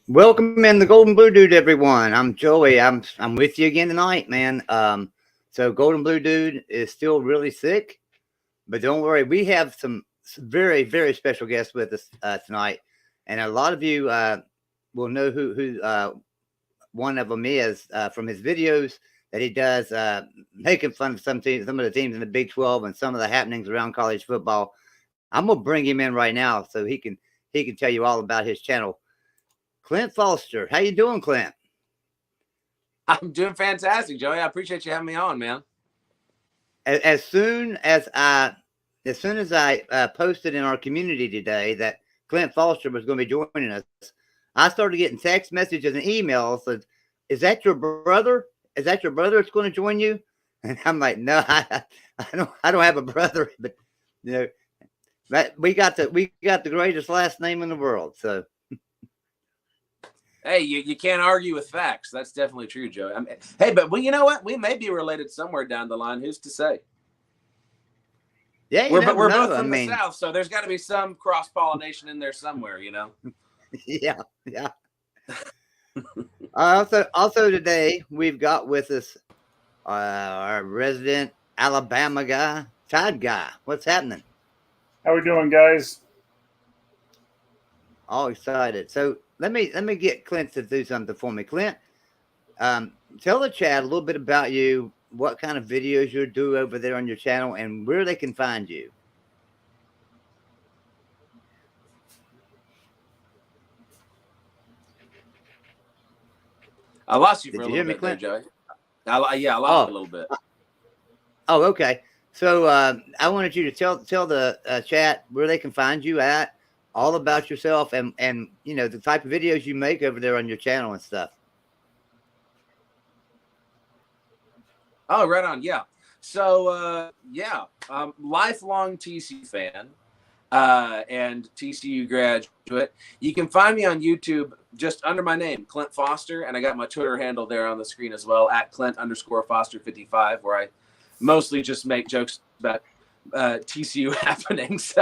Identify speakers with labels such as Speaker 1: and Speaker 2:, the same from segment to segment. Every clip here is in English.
Speaker 1: Welcome in the Golden Blue Dude, everyone. I'm Joey. I'm with you again tonight, man. So Golden Blue Dude is still really sick, but don't worry, we have some very special guests with us tonight, and a lot of you will know who one of them is from his videos that he does making fun of some teams, some of the teams in the Big 12, and some of the happenings around college football. I'm gonna bring him in right now so he can tell you all about his channel. Clint Foster, how you doing, Clint?
Speaker 2: I'm doing fantastic, Joey. I appreciate you having me on, man.
Speaker 1: As soon as I posted in our community today that Clint Foster was going to be joining us, I started getting text messages and emails. Said, "Is that your brother? Is that your brother that's going to join you?" And I'm like, "No, I don't have a brother, but you know, we got the greatest last name in the world." So
Speaker 2: Hey, you can't argue with facts. That's definitely true, Joey. Hey, but you know what? We may be related somewhere down the line. Who's to say?
Speaker 1: yeah, you
Speaker 2: We're
Speaker 1: never
Speaker 2: both
Speaker 1: know. I
Speaker 2: from the
Speaker 1: mean,
Speaker 2: South, so there's got to be some cross pollination in there somewhere, you know.
Speaker 1: yeah. Also today we've got with us our resident Alabama guy, Todd guy. What's happening?
Speaker 3: How we doing, guys?
Speaker 1: All excited. So let me get Clint to do something for me. Clint, tell the chat a little bit about you, what kind of videos you do over there on your channel, and where they can find you.
Speaker 2: I lost you for
Speaker 1: Did
Speaker 2: a
Speaker 1: you
Speaker 2: little
Speaker 1: hear me,
Speaker 2: bit there,
Speaker 1: Clint?
Speaker 2: Joey. Yeah, I lost you a
Speaker 1: Oh,
Speaker 2: little bit.
Speaker 1: okay. So I wanted you to tell the chat where they can find you at, all about yourself, and the type of videos you make over there on your channel and stuff.
Speaker 2: Oh, right on. Yeah. So, yeah, lifelong TCU fan and TCU graduate. You can find me on YouTube just under my name, Clint Foster, and I got my Twitter handle there on the screen as well, at Clint_Foster55, where I mostly just make jokes about TCU happenings.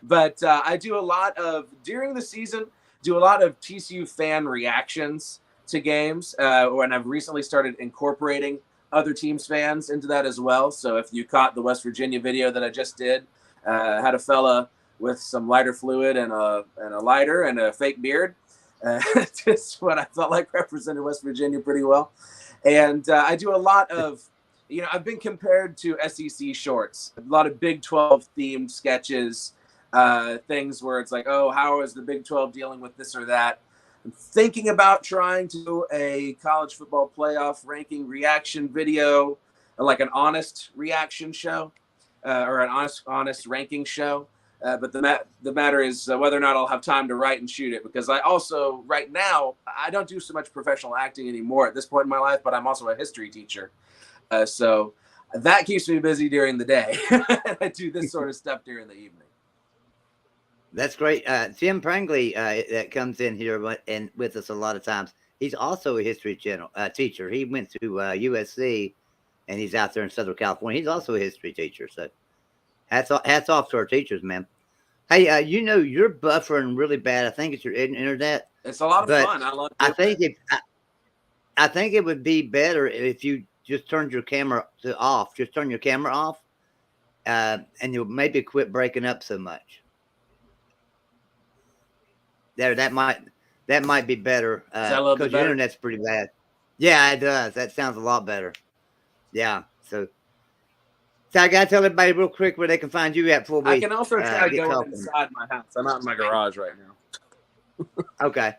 Speaker 2: But I do a lot of, during the season, do a lot of TCU fan reactions to games, when I've recently started incorporating other teams' fans into that as well. So if you caught the West Virginia video that I just did, had a fella with some lighter fluid and a lighter and a fake beard. Just what I felt like represented West Virginia pretty well. And I do a lot of, I've been compared to SEC shorts, a lot of Big 12 themed sketches, things where it's like, oh, how is the Big 12 dealing with this or that? I'm thinking about trying to do a college football playoff ranking reaction video, like an honest reaction show, or an honest ranking show. But the matter is whether or not I'll have time to write and shoot it, because I also, right now, I don't do so much professional acting anymore at this point in my life, but I'm also a history teacher. So that keeps me busy during the day. I do this sort of stuff during the evening.
Speaker 1: That's great. Jim Prangley that comes in here and with us a lot of times. He's also a history channel teacher. He went to USC, and he's out there in Southern California. He's also a history teacher. So hats off to our teachers, man. Hey, you're buffering really bad. I think it's your internet.
Speaker 2: It's a lot of
Speaker 1: But
Speaker 2: fun. I love
Speaker 1: I
Speaker 2: doing
Speaker 1: think
Speaker 2: it.
Speaker 1: I think it would be better if you just turned your camera off. Just turn your camera off, and you'll maybe quit breaking up so much. There, that might be better
Speaker 2: Is that a little bit
Speaker 1: because your
Speaker 2: better?
Speaker 1: internet's pretty bad. Yeah, it does. That sounds a lot better. Yeah. So I gotta tell everybody real quick where they can find you at before
Speaker 2: I
Speaker 1: we
Speaker 2: can also try
Speaker 1: get
Speaker 2: going
Speaker 1: talking.
Speaker 2: inside my house. I'm out in my garage right now.
Speaker 1: Okay.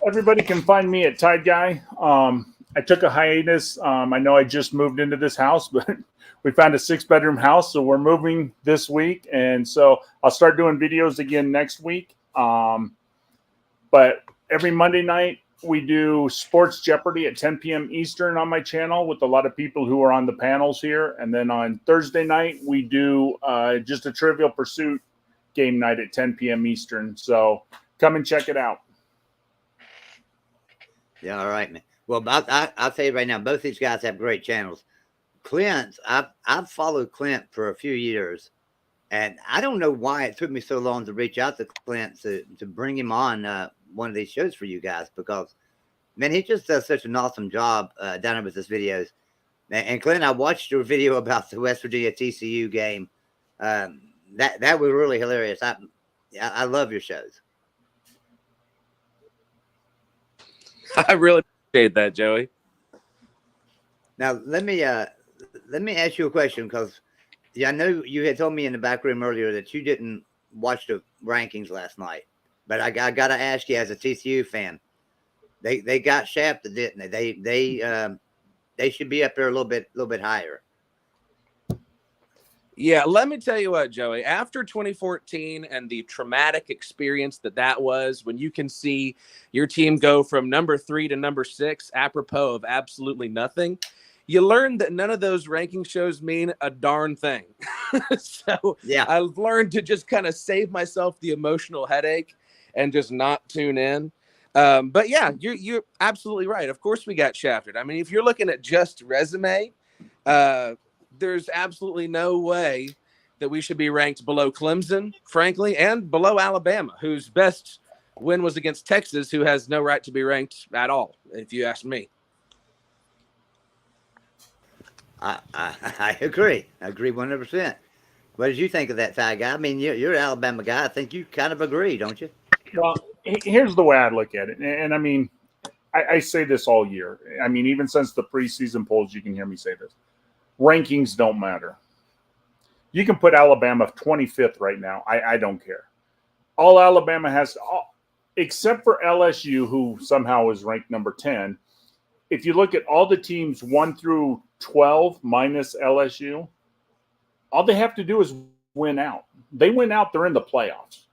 Speaker 3: Everybody can find me at Tide Guy. I took a hiatus. I know I just moved into this house, but we found a 6-bedroom house, so we're moving this week, and so I'll start doing videos again next week. But every Monday night we do Sports Jeopardy at 10 p.m. Eastern on my channel with a lot of people who are on the panels here, and then on Thursday night we do just a Trivial Pursuit game night at 10 p.m. Eastern. So come and check it out.
Speaker 1: Yeah. All right, man. Well, I'll tell you right now, both these guys have great channels. Clint's I've followed Clint for a few years, And I don't know why it took me so long to reach out to Clint to bring him on one of these shows for you guys, because man, he just does such an awesome job down there with his videos. And Clint, I watched your video about the West Virginia TCU game. That was really hilarious. I love your shows.
Speaker 2: I really appreciate that, Joey.
Speaker 1: Now let me ask you a question, because I know you had told me in the back room earlier that you didn't watch the rankings last night, but I got to ask you, as a TCU fan, they got shafted, didn't they? They should be up there a little bit higher.
Speaker 2: Yeah, let me tell you what, Joey. After 2014 and the traumatic experience that was, when you can see your team go from number 3 to number 6, apropos of absolutely nothing, you learn that none of those ranking shows mean a darn thing. So yeah, I've learned to just kind of save myself the emotional headache and just not tune in. But yeah, you're absolutely right. Of course we got shafted. I mean, if you're looking at just resume, there's absolutely no way that we should be ranked below Clemson, frankly, and below Alabama, whose best win was against Texas, who has no right to be ranked at all, if you ask me.
Speaker 1: I agree. I agree 100%. What did you think of that, Ty guy? I mean, you're an Alabama guy. I think you kind of agree, don't you?
Speaker 3: Well, here's the way I look at it. And I mean, I say this all year. I mean, even since the preseason polls, you can hear me say this. Rankings don't matter. You can put Alabama 25th right now. I don't care. All Alabama has, except for LSU, who somehow is ranked number 10, if you look at all the teams 1 through 12 minus LSU, all they have to do is win out. They win out, they're in the playoffs.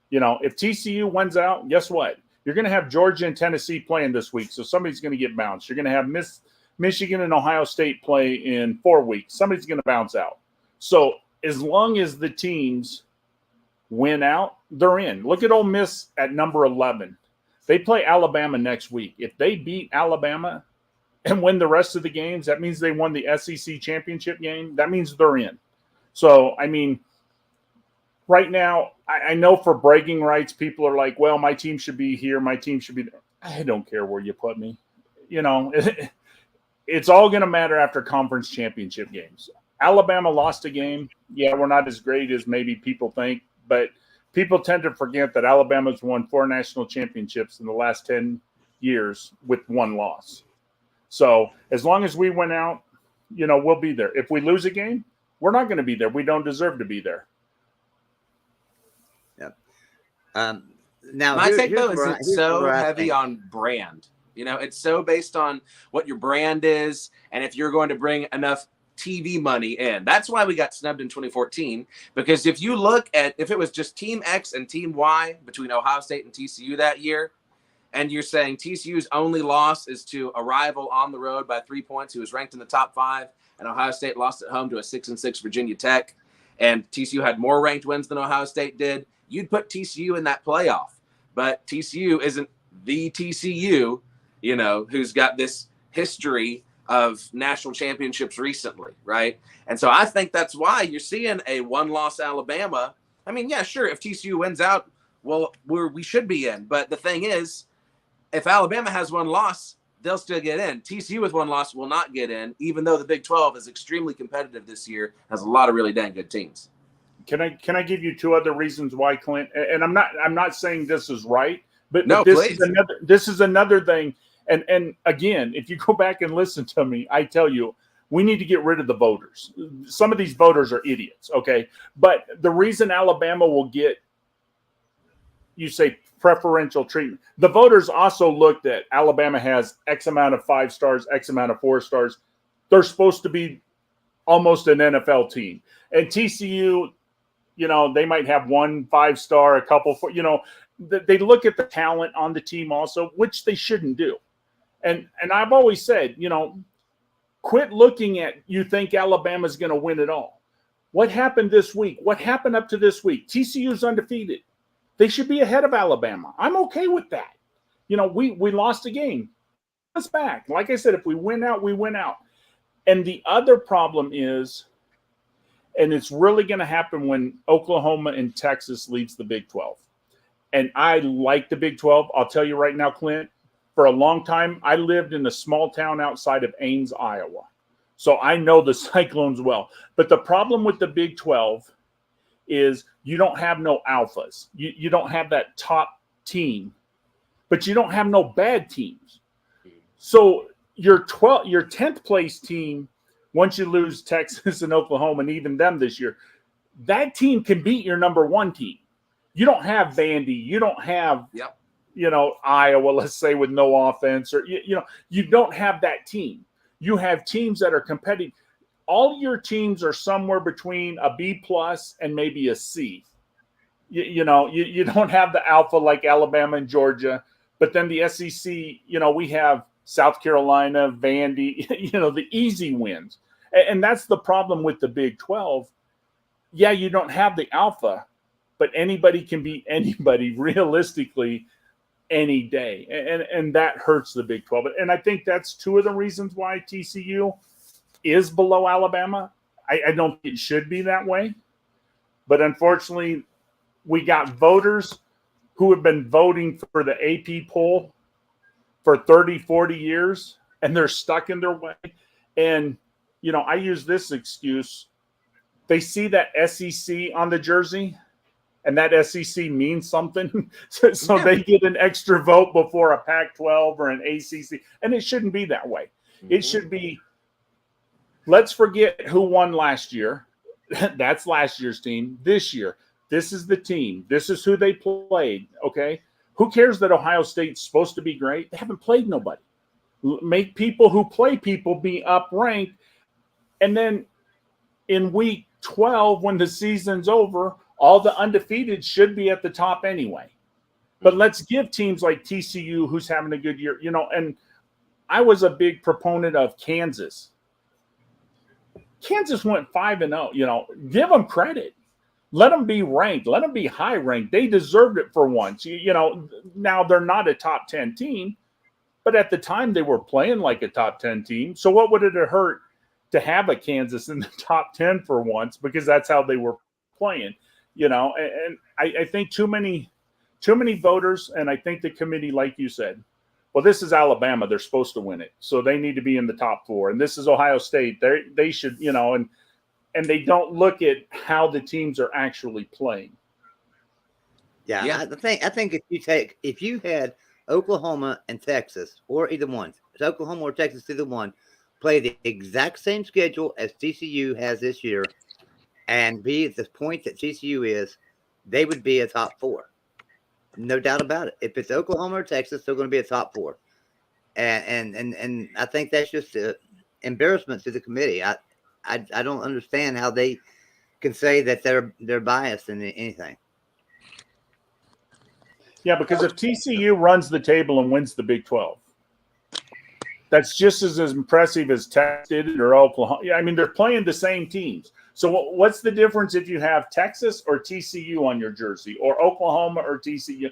Speaker 3: You know, if TCU wins out, guess what? You're going to have Georgia and Tennessee playing this week, so somebody's going to get bounced. You're going to have Michigan and Ohio State play in 4 weeks. Somebody's going to bounce out. So as long as the teams win out, they're in. Look at Ole Miss at number 11. They play Alabama next week. If they beat Alabama and win the rest of the games, that means they won the SEC championship game. That means they're in. So, I mean, right now, I know for bragging rights, people are like, well, my team should be here. My team should be there. I don't care where you put me. You know, it's all going to matter after conference championship games. Alabama lost a game. Yeah, we're not as great as maybe people think, but people tend to forget that Alabama's won 4 national championships in the last 10 years with 1 loss. So as long as we win out, you know, we'll be there. If we lose a game, we're not going to be there. We don't deserve to be there.
Speaker 1: Yeah. Now,
Speaker 2: my take, though, is it's so heavy on brand. You know, it's so based on what your brand is and if you're going to bring enough TV money in. That's why we got snubbed in 2014, because if you look at, if it was just Team X and Team Y between Ohio State and TCU that year, and you're saying TCU's only loss is to a rival on the road by 3 points who was ranked in the top 5, and Ohio State lost at home to a 6-6 Virginia Tech, and TCU had more ranked wins than Ohio State did, you'd put TCU in that playoff. But TCU isn't the TCU, you know, who's got this history of national championships recently, right? And so I think that's why you're seeing a 1-loss Alabama. I mean, yeah, sure, if TCU wins out, well, we should be in. But the thing is, if Alabama has 1 loss, they'll still get in. TCU with 1 loss will not get in, even though the Big 12 is extremely competitive this year, has a lot of really dang good teams.
Speaker 3: Can I give you 2 other reasons why, Clint? And I'm not saying this is right, but this is another thing. And again, if you go back and listen to me, I tell you, we need to get rid of the voters. Some of these voters are idiots, okay? But the reason Alabama will get, you say, preferential treatment, the voters also looked at Alabama has X amount of 5 stars, X amount of 4 stars. They're supposed to be almost an NFL team. And TCU, you know, they might have 1 5-star, a couple, you know, they look at the talent on the team also, which they shouldn't do. And I've always said, you know, quit looking at, you think Alabama's going to win it all. What happened this week? What happened up to this week? TCU's undefeated. They should be ahead of Alabama. I'm okay with that. You know, we lost a game. Us back. Like I said, if we win out, we win out. And the other problem is, And it's really going to happen when Oklahoma and Texas leads the Big 12. And I like the Big 12. I'll tell you right now, Clint, for a long time, I lived in a small town outside of Ames, Iowa. So I know the Cyclones well. But the problem with the Big 12 is you don't have no alphas. You don't have that top team, but you don't have no bad teams. So your 10th place team, once you lose Texas and Oklahoma and even them this year, that team can beat your number 1 team. You don't have Vandy. You don't have, Iowa, let's say, with no offense, or, you don't have that team. You have teams that are competing. All your teams are somewhere between a B plus and maybe a C. You don't have the alpha like Alabama and Georgia, but then the SEC, we have South Carolina, Vandy, the easy wins. And that's the problem with the Big 12. Yeah, you don't have the alpha, but anybody can beat anybody realistically any day. And that hurts the Big 12. And I think that's 2 of the reasons why TCU is below Alabama. I don't think it should be that way. But unfortunately, we got voters who have been voting for the AP poll for 30, 40 years, and they're stuck in their way. And, I use this excuse. They see that SEC on the jersey, and that SEC means something. So they get an extra vote before a Pac-12 or an ACC. And it shouldn't be that way. It should be, let's forget who won last year. That's last year's team. This year, this is the team. This is who they played, okay? Who cares that Ohio State's supposed to be great? They haven't played nobody. Make people who play people be up-ranked. And then in week 12, when the season's over, all the undefeated should be at the top anyway. But let's give teams like TCU, who's having a good year, and I was a big proponent of Kansas. Kansas went 5-0, give them credit. Let them be ranked. Let them be high ranked. They deserved it for once. Now they're not a top 10 team, but at the time they were playing like a top 10 team. So what would it have hurt to have a Kansas in the top 10 for once, because that's how they were playing, and I think too many voters, and I think the committee, like you said, well, this is Alabama. They're supposed to win it. So they need to be in the top 4. And this is Ohio State. They should, and they don't look at how the teams are actually playing.
Speaker 1: Yeah. I think if you had Oklahoma and Texas, or either one, Oklahoma or Texas, either one, play the exact same schedule as TCU has this year, and be at the point that TCU is, they would be a top 4. No doubt about it. If it's Oklahoma or Texas, they're going to be a top 4. And I think that's just an embarrassment to the committee. I don't understand how they can say that they're biased in anything.
Speaker 3: Yeah, because if TCU runs the table and wins the Big 12, that's just as impressive as Texas did or Oklahoma. Yeah, I mean, they're playing the same teams. So what's the difference if you have Texas or TCU on your jersey, or Oklahoma or TCU?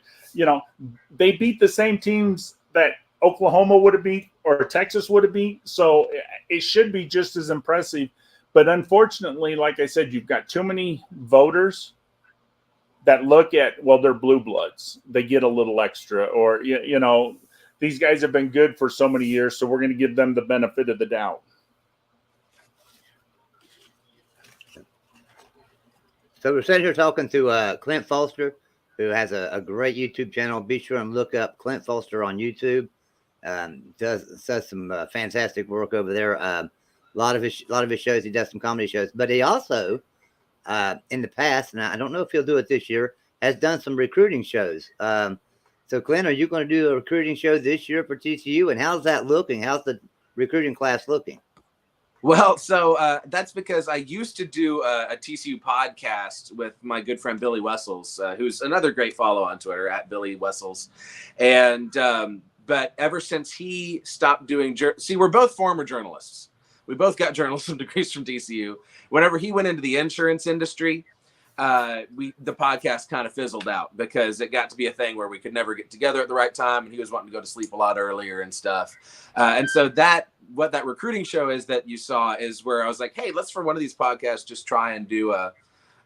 Speaker 3: They beat the same teams that Oklahoma would have beat or Texas would have beat. So it should be just as impressive. But unfortunately, like I said, you've got too many voters that look at, well, they're blue bloods. They get a little extra, or, these guys have been good for so many years, so we're going to give them the benefit of the doubt.
Speaker 1: So we're sitting here talking to Clint Foster, who has a great YouTube channel. Be sure and look up Clint Foster on YouTube. Does some fantastic work over there. A lot of his shows, he does some comedy shows, but he also, in the past, and I don't know if he'll do it this year, has done some recruiting shows. So, Clint, are you going to do a recruiting show this year for TCU? And how's that looking? How's the recruiting class looking?
Speaker 2: Well, so that's because I used to do a TCU podcast with my good friend Billy Wessels, who's another great follow on Twitter at Billy Wessels. And but ever since he stopped doing we're both former journalists. We both got journalism degrees from TCU. Whenever he went into the insurance industry, the podcast kind of fizzled out because it got to be a thing where we could never get together at the right time, and he was wanting to go to sleep a lot earlier and stuff. And so what that recruiting show is that you saw is where I was like, hey, let's for one of these podcasts just try and do a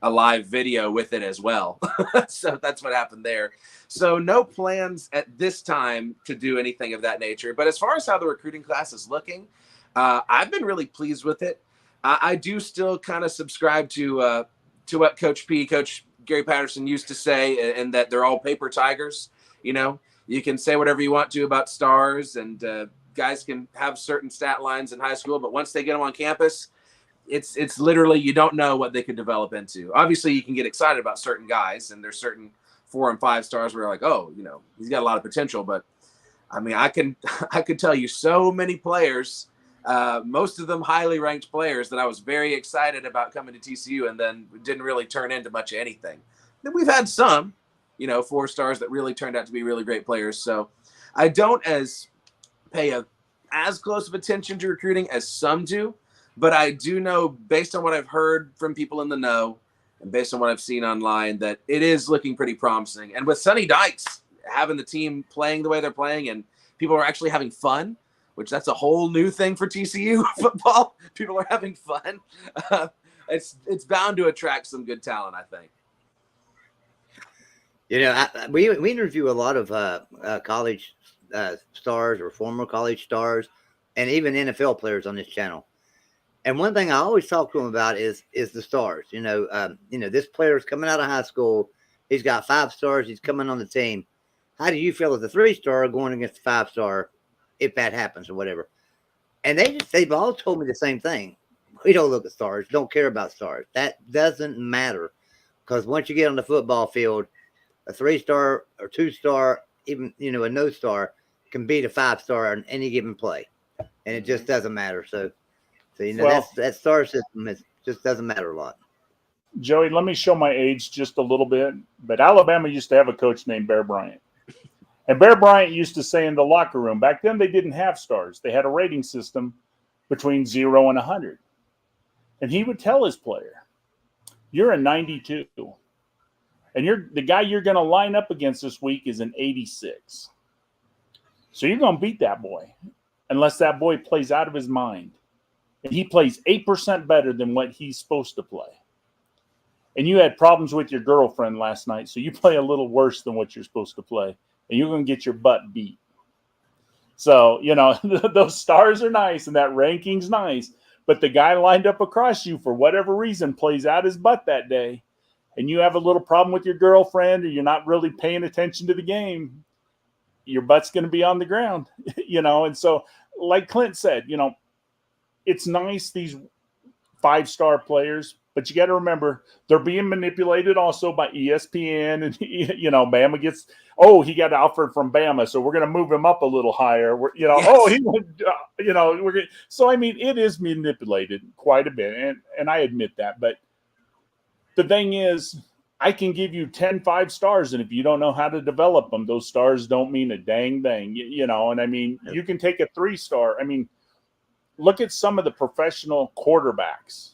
Speaker 2: live video with it as well. So that's what happened there. So no plans at this time to do anything of that nature. But as far as how the recruiting class is looking, I've been really pleased with it. I do still kind of subscribe to what Coach Gary Patterson used to say, and that they're all paper tigers. You know, you can say whatever you want to about stars, and guys can have certain stat lines in high school, but once they get them on campus, it's literally, you don't know what they could develop into. Obviously, you can get excited about certain guys, and there's certain 4 and 5 stars where you're like, oh, you know, he's got a lot of potential. But I mean, I could tell you so many players, most of them highly ranked players, that I was very excited about coming to TCU, and then didn't really turn into much of anything. Then we've had some, you know, 4 stars that really turned out to be really great players. So I don't pay as close of attention to recruiting as some do, but I do know, based on what I've heard from people in the know and based on what I've seen online, that it is looking pretty promising. And with Sonny Dykes having the team playing the way they're playing, and people are actually having fun, which that's a whole new thing for TCU football. People are having fun. It's bound to attract some good talent, I think.
Speaker 1: You know, we interview a lot of college stars or former college stars, and even NFL players on this channel. And one thing I always talk to them about is the stars. You know, this player's coming out of high school. He's got 5 stars. He's coming on the team. How do you feel as a 3-star going against a 5-star, if that happens or whatever? And they've all told me the same thing. We don't look at stars. Don't care about stars. That doesn't matter, because once you get on the football field, a 3-star or 2-star, even, you know, a no star can beat a 5-star on any given play, and it just doesn't matter. So you know,
Speaker 3: Well,
Speaker 1: that star system just doesn't matter a lot.
Speaker 3: Joey, let me show my age just a little bit. But Alabama used to have a coach named Bear Bryant. And Bear Bryant used to say in the locker room, back then they didn't have stars. They had a rating system between 0 and 100. And he would tell his player, you're a 92. And the guy you're going to line up against this week is an 86. So you're going to beat that boy, unless that boy plays out of his mind. And he plays 8% better than what he's supposed to play. And you had problems with your girlfriend last night, so you play a little worse than what you're supposed to play, and you're going to get your butt beat. So, you know, those stars are nice, and that ranking's nice, but the guy lined up across you for whatever reason plays out his butt that day, and you have a little problem with your girlfriend, or you're not really paying attention to the game, your butt's going to be on the ground, you know. And so, like Clint said, you know, it's nice, these 5-star players, but you got to remember they're being manipulated also by ESPN, and, you know, Bama gets, oh, he got offered from Bama, so we're going to move him up a little higher. You know, yes. Oh, he went, you know, we're going. So I mean, it is manipulated quite a bit, and I admit that. But the thing is, I can give you 10 5-stars, and if you don't know how to develop them, those stars don't mean a dang thing, you know. And I mean, you can take a 3-star. I mean, look at some of the professional quarterbacks.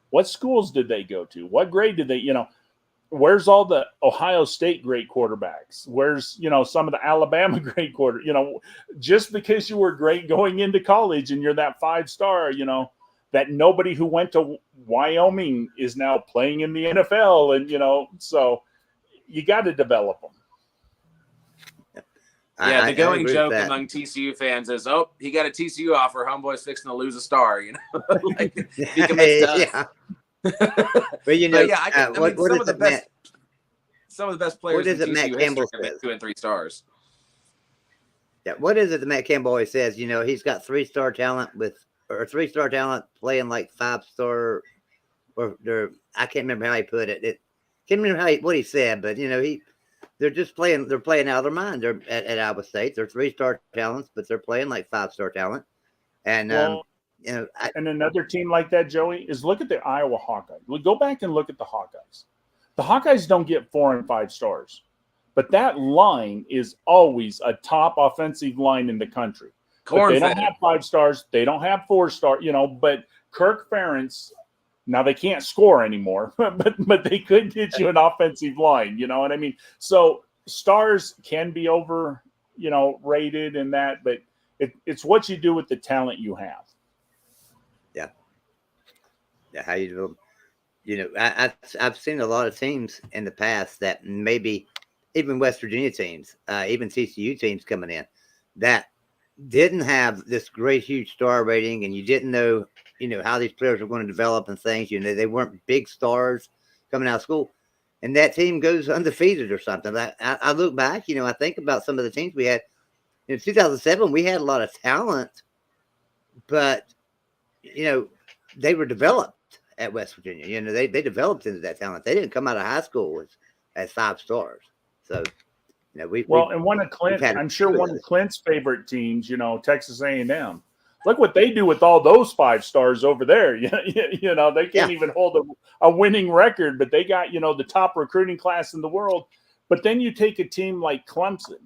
Speaker 3: What schools did they go to? What grade did they, you know, where's all the Ohio State great quarterbacks? Where's, you know, some of the Alabama great you know, just because you were great going into college and you're that 5-star, you know, that nobody who went to Wyoming is now playing in the NFL. And, you know, so you got to develop them.
Speaker 2: Yeah, the going joke among TCU fans is, oh, he got a TCU offer. Homeboy's fixing to lose a star, you know. Like, he commits to us.
Speaker 1: Yeah. But you know,
Speaker 2: yeah, I mean, some of the best players in TCU history commit 2 and 3 stars.
Speaker 1: Yeah, what is it that Matt Campbell always says? You know, he's got 3-star talent or 3-star talent playing like 5-star, or I can't remember how he put it. Can't remember what he said, but you know, they're playing out of their mind. They're at Iowa State. They're 3-star talents, but they're playing like 5-star talent. And you know,
Speaker 3: and another team like that, Joey, is look at the Iowa Hawkeyes. Go back and look at the Hawkeyes. The Hawkeyes don't get 4 and 5 stars, but that line is always a top offensive line in the country. They don't have 5 stars. They don't have 4 stars. You know, but Kirk Ferentz Now they can't score anymore, but they could get you an offensive line. You know what I mean? So stars can be over, rated in that, but it's what you do with the talent you have.
Speaker 1: Yeah. Yeah. How you do. I've seen a lot of teams in the past that maybe even West Virginia teams, even TCU teams coming in that didn't have this great, huge star rating, and you didn't know, how these players were going to develop and things. They weren't big stars coming out of school, and that team goes undefeated or something. I look back, I think about some of the teams we had in 2007. We had a lot of talent, but they were developed at West Virginia. They developed into that talent. They didn't come out of high school as 5 stars. So,
Speaker 3: and one of Clint, I'm sure one of Clint's favorite teams, Texas A&M. Look what they do with all those 5 stars over there. They can't even hold a winning record, but they got, the top recruiting class in the world. But then you take a team like Clemson,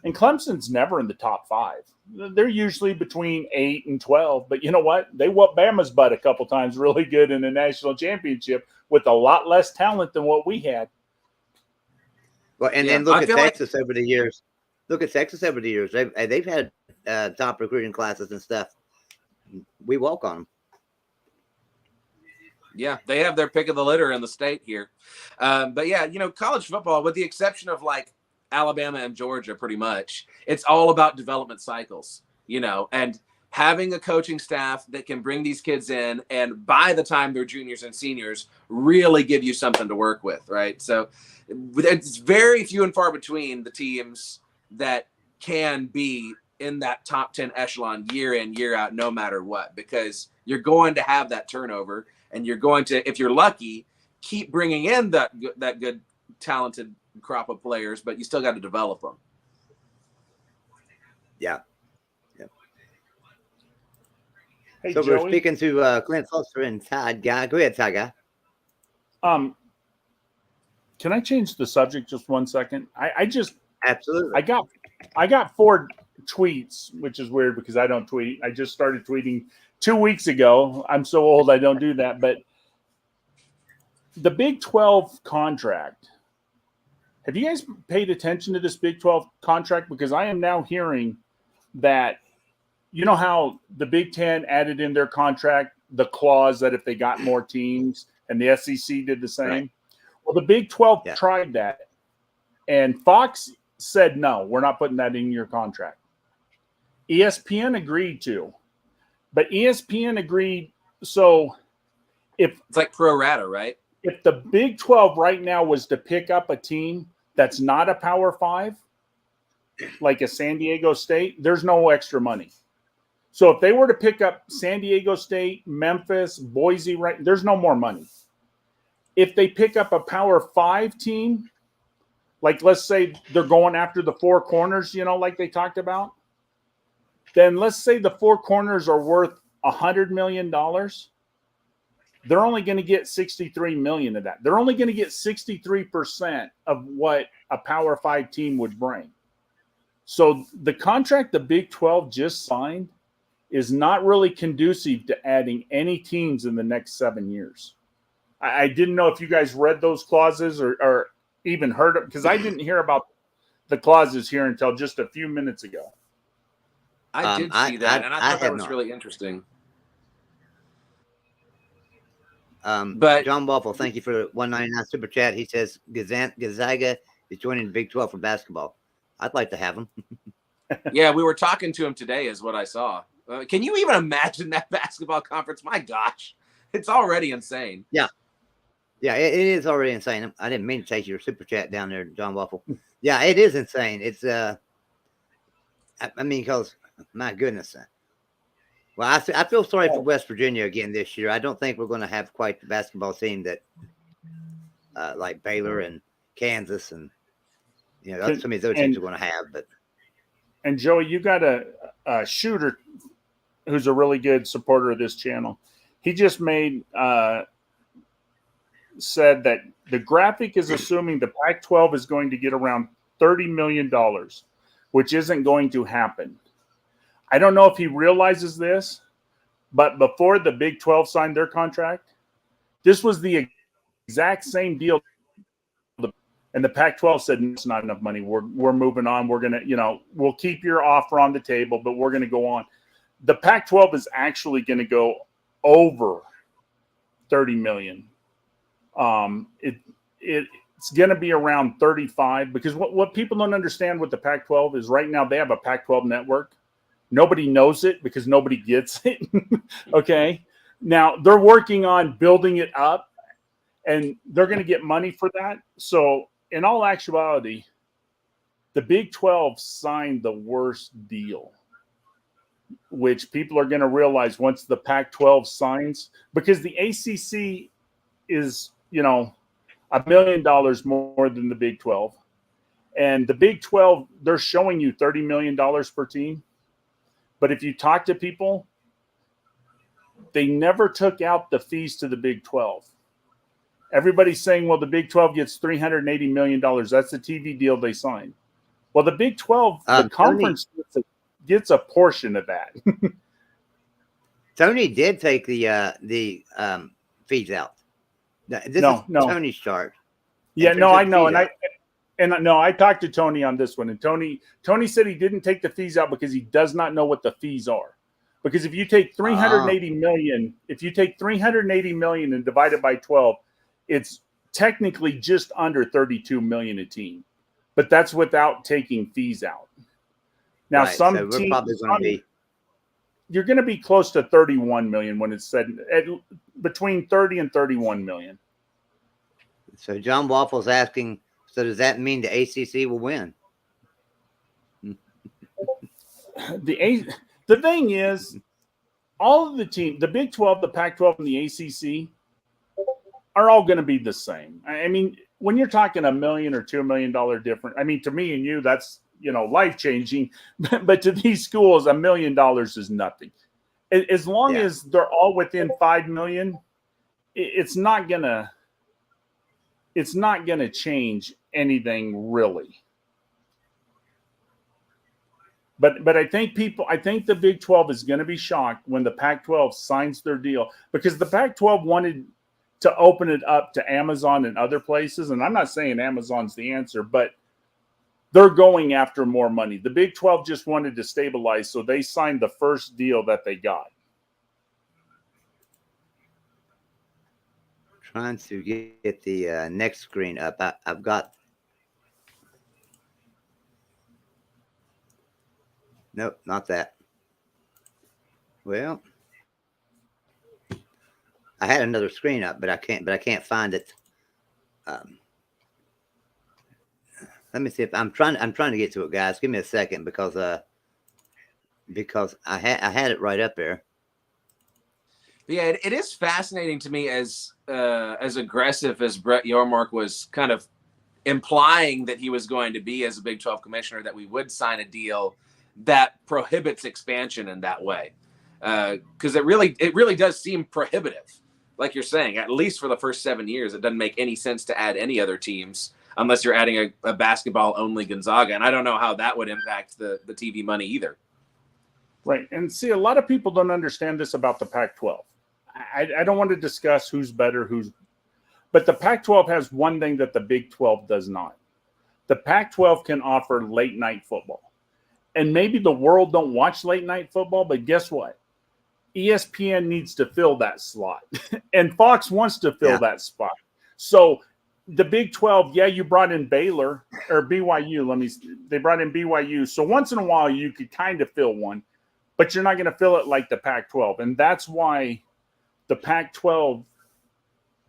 Speaker 3: and Clemson's never in the top 5. They're usually between 8 and 12. But you know what? They whooped Bama's butt a couple times really good in the national championship with a lot less talent than what we had.
Speaker 1: Well, and then look at Texas over the years. Look at Texas over the years. They've had top recruiting classes and stuff. We walk on them.
Speaker 2: Yeah, they have their pick of the litter in the state here. But yeah, college football, with the exception of like Alabama and Georgia, pretty much, it's all about development cycles, and having a coaching staff that can bring these kids in and by the time they're juniors and seniors really give you something to work with, right? So it's very few and far between the teams that can be in that top 10 echelon year in, year out, no matter what, because you're going to have that turnover and you're going to, if you're lucky, keep bringing in that good, talented crop of players, but you still got to develop them.
Speaker 1: Yeah.
Speaker 3: Hey,
Speaker 1: so
Speaker 3: Joey,
Speaker 1: we're speaking to Clint Foster and Todd Guy. Go ahead, Todd Guy.
Speaker 3: Can I change the subject just 1 second? I just
Speaker 1: absolutely.
Speaker 3: I got 4 tweets, which is weird because I don't tweet. I just started tweeting 2 weeks ago. I'm so old I don't do that. But the Big 12 contract. Have you guys paid attention to this Big 12 contract? Because I am now hearing that, how the Big 10 added in their contract the clause that if they got more teams, and the SEC did the same. Right. Well, the Big 12 tried that, and Fox said, no, we're not putting that in your contract. ESPN agreed to, but ESPN agreed. So if
Speaker 2: it's like pro rata, right?
Speaker 3: If the Big 12 right now was to pick up a team that's not a Power 5, like a San Diego State, there's no extra money. So if they were to pick up San Diego State, Memphis, Boise, right, there's no more money. If they pick up a Power 5 team, like let's say they're going after the 4 corners, like they talked about, then let's say the 4 corners are worth $100 million. They're only going to get $63 million of that. They're only going to get 63% of what a Power 5 team would bring. So the contract the Big 12 just signed is not really conducive to adding any teams in the next 7 years. I didn't know if you guys read those clauses or even heard it, because I didn't hear about the clauses here until just a few minutes ago.
Speaker 2: I did see that, and I thought that was really interesting.
Speaker 1: But John Waffle, thank you for the $1.99 super chat. He says Gonzaga is joining the Big 12 for basketball. I'd like to have him.
Speaker 2: Yeah, we were talking to him today, is what I saw. Can you even imagine that basketball conference? My gosh, it's already insane.
Speaker 1: Yeah. Yeah, it is already insane. I didn't mean to take your super chat down there, John Waffle. Yeah, it is insane. It's because my goodness. Well, I feel sorry for West Virginia again this year. I don't think we're going to have quite the basketball team that like Baylor and Kansas and some of those teams are going to have.
Speaker 3: And Joey, you got a shooter who's a really good supporter of this channel. He just said that the graphic is assuming the Pac-12 is going to get around $30 million, which isn't going to happen. I don't know if he realizes this, But before the Big 12 signed their contract, this was the exact same deal. And the Pac-12 said, it's not enough money. We're moving on. We're going to, we'll keep your offer on the table, but we're going to go on. The Pac-12 is actually going to go over $30 million. It's going to be around 35 because what people don't understand with the Pac-12 is right now they have a Pac-12 network. Nobody knows it because nobody gets it. Okay. Now they're working on building it up and they're going to get money for that. So in all actuality, the Big 12 signed the worst deal, which people are going to realize once the Pac-12 signs, because the ACC is, $1 million more than the Big 12. And the Big 12, they're showing you $30 million per team. But if you talk to people, they never took out the fees to the Big 12. Everybody's saying, well, the Big 12 gets $380 million. That's the TV deal they signed. Well, the Big 12, the conference gets a portion of that.
Speaker 1: Tony did take the fees out. This is Tony's chart.
Speaker 3: Yeah, no, I know. I talked to Tony on this one. And Tony said he didn't take the fees out because he does not know what the fees are. Because if you take $380 million and divide it by 12, it's technically just under $32 million a team, but that's without taking fees out. Now,
Speaker 1: right, so we're probably going to be,
Speaker 3: you're going to be close to 31 million when it's said at between 30 and 31 million.
Speaker 1: So John Waffle's asking, so does that mean the ACC will win?
Speaker 3: The thing is, all of the teams, the Big 12, the Pac-12, and the ACC are all going to be the same. I mean, when you're talking $1 million or $2 million difference, I mean, to me and you, that's, life-changing. But to these schools, $1 million is nothing. As long as they're all within 5 million, it's not gonna change anything really. But I think the Big 12 is going to be shocked when the Pac-12 signs their deal, because the Pac-12 wanted to open it up to Amazon and other places. And I'm not saying Amazon's the answer, but they're going after more money. The Big 12 just wanted to stabilize, so they signed the first deal that they got.
Speaker 1: Trying to get the next screen up. I've got. Nope, not that. Well, I had another screen up, but I can't find it. Let me see if I'm trying to get to it, guys. Give me a second because I had it right up there.
Speaker 2: Yeah, it is fascinating to me as aggressive as Brett Yormark was kind of implying that he was going to be as a Big 12 commissioner, that we would sign a deal that prohibits expansion in that way. Because it really does seem prohibitive. Like you're saying, at least for the first 7 years, it doesn't make any sense to add any other teams unless you're adding a basketball-only Gonzaga. And I don't know how that would impact the TV money either.
Speaker 3: Right. And see, a lot of people don't understand this about the Pac-12. I don't want to discuss who's better, but the Pac-12 has one thing that the Big 12 does not. The Pac-12 can offer late night football. And maybe the world don't watch late night football, but guess what? ESPN needs to fill that slot. And Fox wants to fill that spot. So the Big 12, you brought in Baylor or BYU. They brought in BYU. So once in a while you could kind of fill one, but you're not going to fill it like the Pac-12. And that's why the Pac-12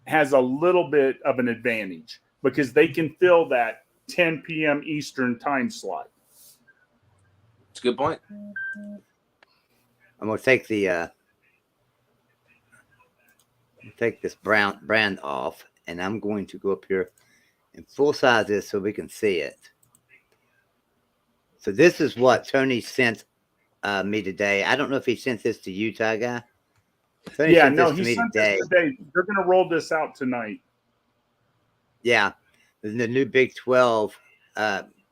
Speaker 3: has a little bit of an advantage, because they can fill that 10 p.m. Eastern time slot.
Speaker 2: It's a good point.
Speaker 1: I'm going to take this brand off, and I'm going to go up here and full size this so we can see it. So this is what Tony sent me today. I don't know if he sent this to you, Ty Guy. Tony sent this to me today.
Speaker 3: They're going to roll this out tonight.
Speaker 1: Yeah. The new Big 12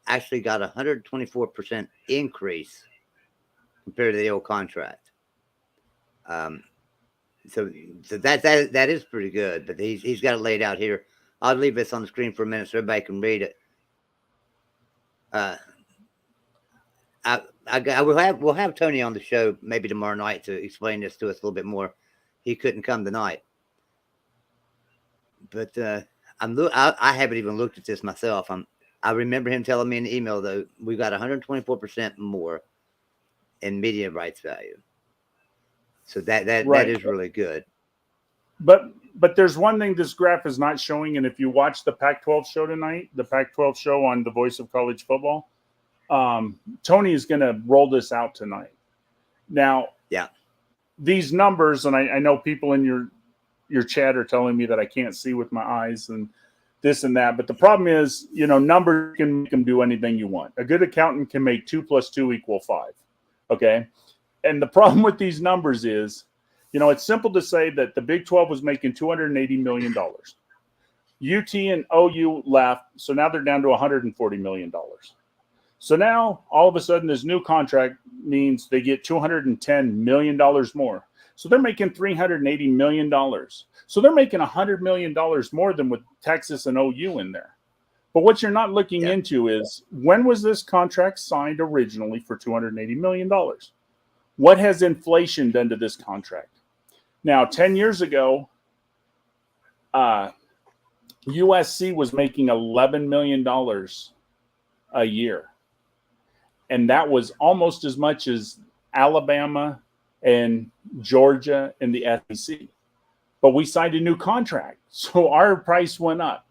Speaker 1: actually got a 124% increase compared to the old contract. Um, so that is pretty good. But he's got it laid out here. I'll leave this on the screen for a minute so everybody can read it. Uh, we'll have Tony on the show maybe tomorrow night to explain this to us a little bit more. He couldn't come tonight, but I haven't even looked at this myself. I remember him telling me in the email though we got 124% more in media rights value. So that is really good.
Speaker 3: But there's one thing this graph is not showing, and if you watch the Pac-12 show tonight, the Pac-12 show on the Voice of College Football, Tony is going to roll this out tonight. Now,
Speaker 1: yeah,
Speaker 3: these numbers, and I know people in your chat are telling me that I can't see with my eyes and this and that, but the problem is, numbers can make them do anything you want. A good accountant can make 2 + 2 = 5. Okay, and the problem with these numbers is, it's simple to say that the Big 12 was making $280 million. UT and OU left, so now they're down to $140 million. So now, all of a sudden, this new contract means they get $210 million more. So they're making $380 million. So they're making $100 million more than with Texas and OU in there. But what you're not looking into is, when was this contract signed originally for $280 million? What has inflation done to this contract? Now, 10 years ago, USC was making $11 million a year. And that was almost as much as Alabama and Georgia and the SEC. But we signed a new contract, so our price went up.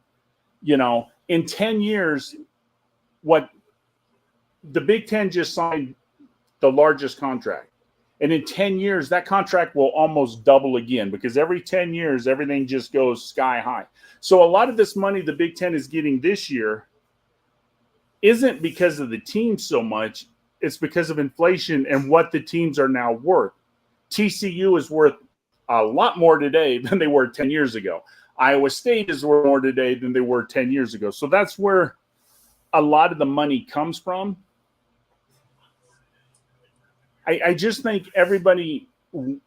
Speaker 3: In 10 years, what the Big Ten just signed the largest contract. And in 10 years, that contract will almost double again, because every 10 years, everything just goes sky high. So a lot of this money the Big Ten is getting this year isn't because of the teams so much. It's because of inflation and what the teams are now worth. TCU is worth a lot more today than they were 10 years ago. Iowa State is worth more today than they were 10 years ago. So that's where a lot of the money comes from. I just think everybody,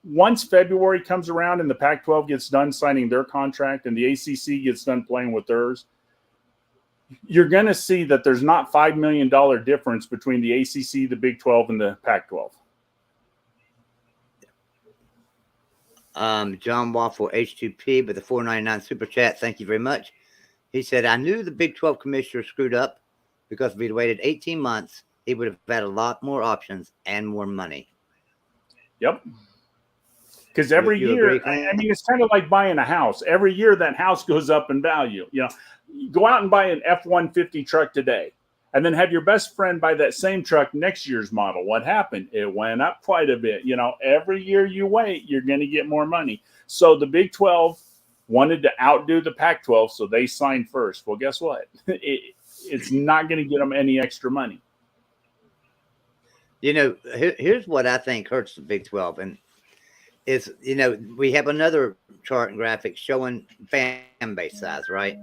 Speaker 3: once February comes around and the Pac-12 gets done signing their contract and the ACC gets done playing with theirs, you're going to see that there's not $5 million difference between the ACC, the Big 12, and the Pac-12.
Speaker 1: John Waffle H2P with the $4.99 super chat. Thank you very much. He said, I knew the Big 12 commissioner screwed up, because if he'd waited 18 months, he would have had a lot more options and more money.
Speaker 3: Yep. Because every year, it's kind of like buying a house. Every year that house goes up in value. You go out and buy an F-150 truck today, and then have your best friend buy that same truck next year's model. What happened? It went up quite a bit. Every year you wait, you're going to get more money. So the Big 12 wanted to outdo the Pac-12, so they signed first. Well, guess what? It's not going to get them any extra money.
Speaker 1: Here's what I think hurts the Big 12, and is, we have another chart and graphic showing fan base size, right?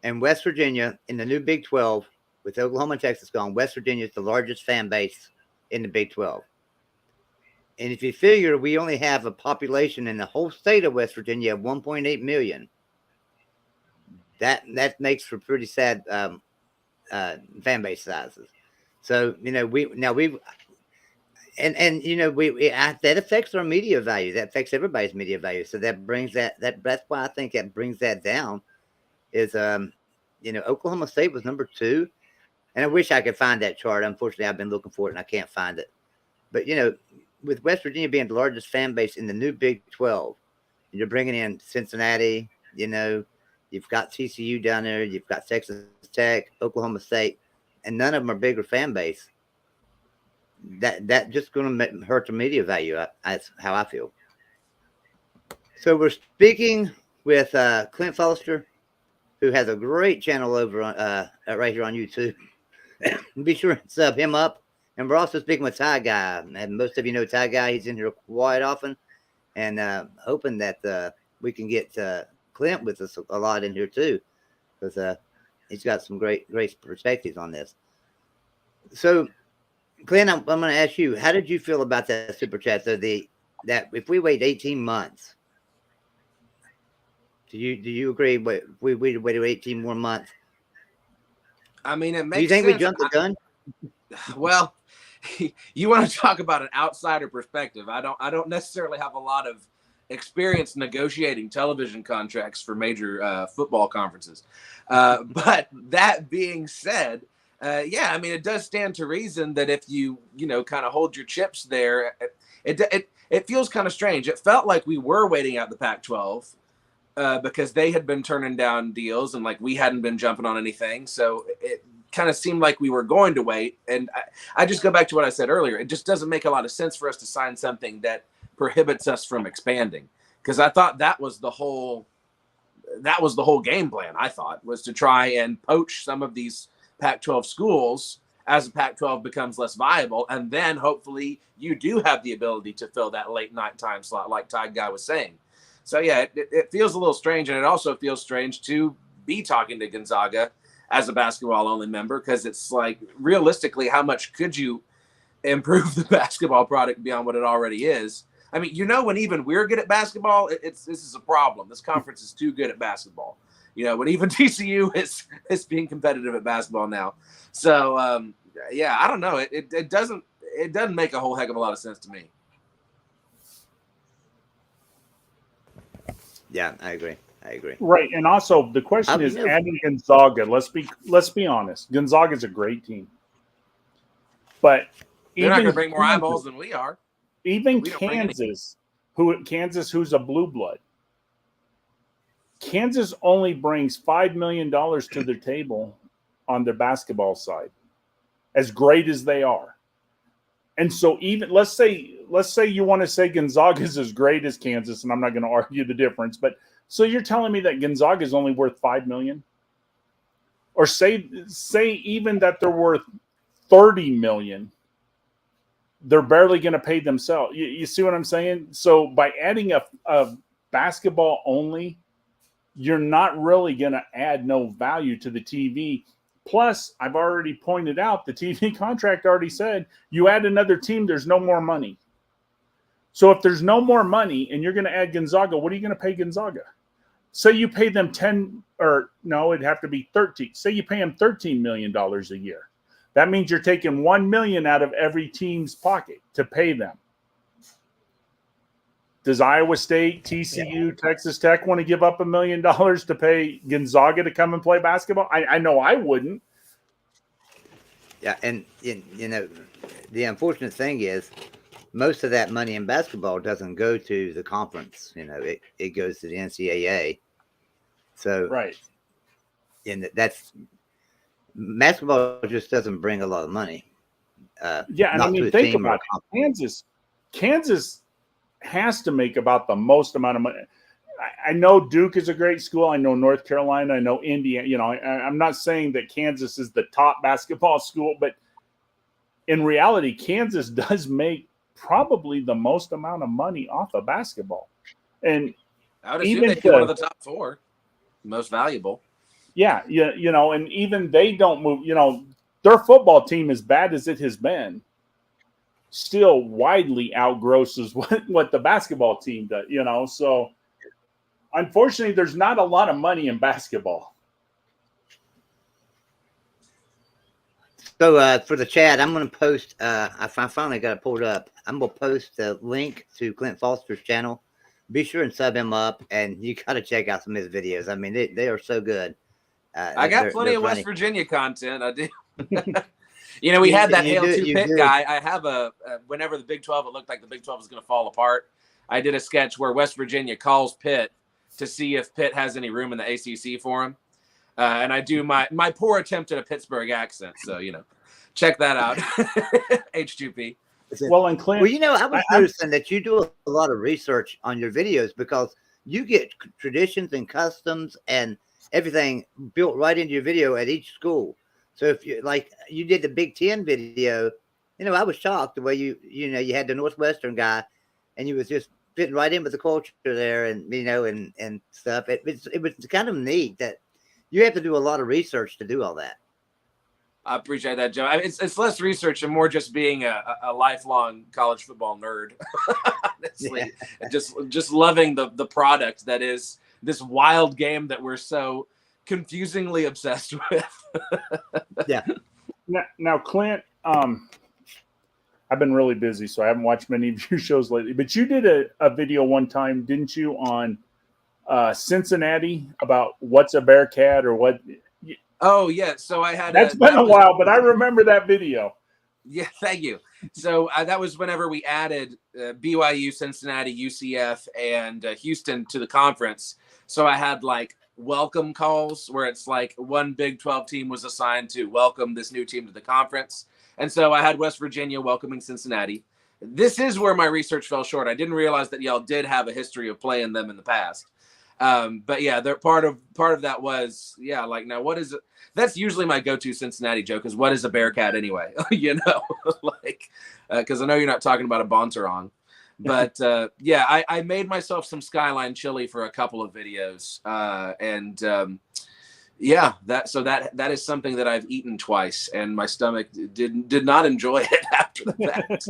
Speaker 1: And West Virginia in the new Big 12, with Oklahoma and Texas gone, West Virginia is the largest fan base in the Big 12. And if you figure we only have a population in the whole state of West Virginia of 1.8 million, that makes for pretty sad fan base sizes. So that affects our media value. That affects everybody's media value. So that brings that's why I think that brings that down. Is Oklahoma State was number 2, and I wish I could find that chart. Unfortunately, I've been looking for it and I can't find it. But with West Virginia being the largest fan base in the new Big 12, and you're bringing in Cincinnati, you've got TCU down there, you've got Texas Tech, Oklahoma State, and none of them are bigger fan base. That just going to hurt the media value. That's how I feel. So we're speaking with Clint Foster, who has a great channel over on, right here on YouTube. Be sure to sub him up. And we're also speaking with Ty Guy. And most of you know Ty Guy. He's in here quite often. And hoping that we can get Clint with us a lot in here too, because he's got some great perspectives on this. So, Clint, I'm going to ask you, how did you feel about that super chat? So that if we wait 18 months, do you agree? If we wait 18 more months,
Speaker 2: I mean, it
Speaker 1: do you
Speaker 2: makes
Speaker 1: think we
Speaker 2: sense.
Speaker 1: jumped the gun?
Speaker 2: Well, you want to talk about an outsider perspective. I don't necessarily have a lot of experience negotiating television contracts for major football conferences. But that being said, yeah, I mean, it does stand to reason that if you kind of hold your chips there, it feels kind of strange. It felt like we were waiting out the Pac-12 because they had been turning down deals and like we hadn't been jumping on anything. So it kind of seemed like we were going to wait. And I just go back to what I said earlier. It just doesn't make a lot of sense for us to sign something that prohibits us from expanding, because I thought that was the whole game plan. I thought was to try and poach some of these Pac-12 schools as the Pac-12 becomes less viable, and then hopefully you do have the ability to fill that late night time slot like Tide Guy was saying. So yeah, it feels a little strange, and it also feels strange to be talking to Gonzaga as a basketball only member, because it's like, realistically, how much could you improve the basketball product beyond what it already is? I mean, when even we're good at basketball, this is a problem. This conference is too good at basketball. When even TCU is being competitive at basketball now. So yeah, I don't know. It doesn't make a whole heck of a lot of sense to me.
Speaker 1: Yeah, I agree.
Speaker 3: Right, and also the question is adding Gonzaga. Let's be honest. Gonzaga's a great team, but
Speaker 2: they're not going to bring more eyeballs than we are.
Speaker 3: Even Kansas, who's a blue blood. Kansas only brings $5 million to their table on their basketball side, as great as they are. And so even let's say you want to say Gonzaga is as great as Kansas, and I'm not going to argue the difference, but so you're telling me that Gonzaga is only worth $5 million? Or say even that they're worth $30 million, they're barely going to pay themselves. You see what I'm saying? So by adding a basketball only, you're not really going to add no value to the TV. Plus, I've already pointed out, the TV contract already said you add another team, there's no more money. So if there's no more money and you're going to add Gonzaga, what are you going to pay Gonzaga? Say you pay them 10, or no, it'd have to be 13. Say you pay them $13 million a year. That means you're taking $1 million out of every team's pocket to pay them. Does Iowa State, TCU, Texas Tech want to give up $1 million to pay Gonzaga to come and play basketball? I know I wouldn't.
Speaker 1: Yeah, and the unfortunate thing is, most of that money in basketball doesn't go to the conference. It goes to the NCAA. So
Speaker 3: right,
Speaker 1: and that's basketball just doesn't bring a lot of money.
Speaker 3: Yeah, and I mean, think about it. Kansas has to make about the most amount of money. I know Duke is a great school. I know North Carolina. I know Indiana. I'm not saying that Kansas is the top basketball school, but in reality, Kansas does make probably the most amount of money off of basketball. And
Speaker 2: I would assume they'd be one of the top 4 most valuable.
Speaker 3: Yeah, and even they don't move. Their football team, as bad as it has been, still widely outgrosses what the basketball team does. So unfortunately, there's not a lot of money in basketball.
Speaker 1: So for the chat, I'm going to post. I finally got it pulled up. I'm going to post a link to Clint Foster's channel. Be sure and sub him up, and you got to check out some of his videos. I mean, they are so good.
Speaker 2: I got plenty of West Virginia content. I do. We had that Hail to Pitt guy. I have whenever the Big 12, it looked like the Big 12 was going to fall apart. I did a sketch where West Virginia calls Pitt to see if Pitt has any room in the ACC for him. And I do my poor attempt at a Pittsburgh accent. So, check that out. H2P.
Speaker 3: Well, and Clint,
Speaker 1: I was noticing that you do a lot of research on your videos, because you get traditions and customs and everything built right into your video at each school. So if you did the Big Ten video, I was shocked the way you had the Northwestern guy, and you was just fitting right in with the culture there, and and stuff. It was kind of neat that you have to do a lot of research to do all that.
Speaker 2: I appreciate that, Joe. I mean, it's less research and more just being a lifelong college football nerd. Honestly,
Speaker 1: Yeah.
Speaker 2: and just loving the product that is this wild game that we're so confusingly obsessed with.
Speaker 1: Yeah.
Speaker 3: Now, Clint, I've been really busy, so I haven't watched many of your shows lately. But you did a video one time, didn't you, on Cincinnati about what's a Bearcat or what?
Speaker 2: Oh yeah, so I had
Speaker 3: That's been a while, but I remember that video.
Speaker 2: Yeah, thank you. So that was whenever we added BYU, Cincinnati, UCF, and Houston to the conference. So I had like welcome calls where it's like one Big 12 team was assigned to welcome this new team to the conference. And so I had West Virginia welcoming Cincinnati. This is where my research fell short. I didn't realize that y'all did have a history of playing them in the past. But yeah, they're part of that was, yeah, like, now what is it? That's usually my go-to Cincinnati joke is, what is a Bearcat anyway? You know, like, because I know you're not talking about a Bontarong. But yeah, I made myself some Skyline chili for a couple of videos. Yeah, that is something that I've eaten twice, and my stomach did not enjoy it after the fact.